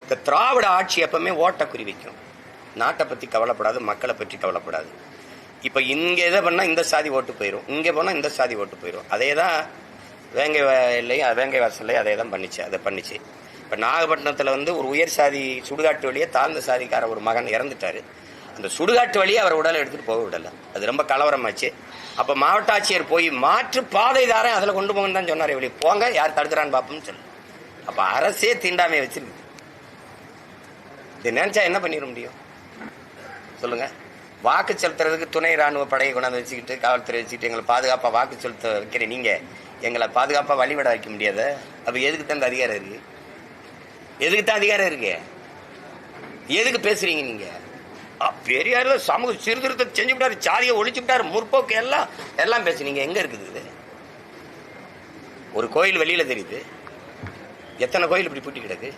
இந்த திராவிட ஆட்சி எப்பவுமே ஓட்டை குறி வைக்கும். நாட்டை பற்றி கவலைப்படாது, மக்களை பற்றி கவலைப்படாது. இப்போ இங்கே எதை பண்ணால் இந்த சாதி ஓட்டு போயிடும், இங்கே போனால் இந்த சாதி ஓட்டு போயிடும். அதே தான் வேங்கை வாசல்லையும் அதே தான் பண்ணிச்சு. இப்போ நாகப்பட்டினத்தில் ஒரு உயர் சாதி சுடுகாட்டு வழியே தாழ்ந்த சாதிக்கார ஒரு மகன் இறந்துட்டாரு. அந்த சுடுகாட்டு வழியே அவர் உடலை எடுத்துகிட்டு போக விடலை. அது ரொம்ப கலவரமாச்சு. அப்போ மாவட்ட ஆட்சியர் போய் மாற்று பாதை தாரேன் அதில் கொண்டு போங்கன்னு தான் சொன்னார். இப்படி போங்க, யார் தடுக்கிறான்னு பார்ப்போம்னு சொல்லு. அப்போ அரசே தீண்டாமையை வச்சிருக்கு. இது நினைச்சா என்ன பண்ணிட முடியும் சொல்லுங்க? வாக்கு செலுத்துறதுக்கு துணை ராணுவ படையை கொண்டாந்து வச்சுக்கிட்டு, காவல்துறை வச்சுக்கிட்டு எங்களை பாதுகாப்பாக வாக்கு செலுத்த வைக்கிறேன், நீங்கள் எங்களை பாதுகாப்பாக வழிவிட வைக்க முடியாது. அப்போ எதுக்கு தான் அதிகாரம் இருக்கு? எதுக்கு பேசுறீங்க நீங்க? பெரியார் சமூக சீர்திருத்தத்தை செஞ்சு விட்டாரு, சாதியை ஒழிச்சு விட்டாரு, முற்போக்கு எல்லாம் பேசுனீங்க. எங்க இருக்குது இது? ஒரு கோயில் வெளியில தெரியுது, எத்தனை கோயில் இப்படி பூட்டி கிடக்கு?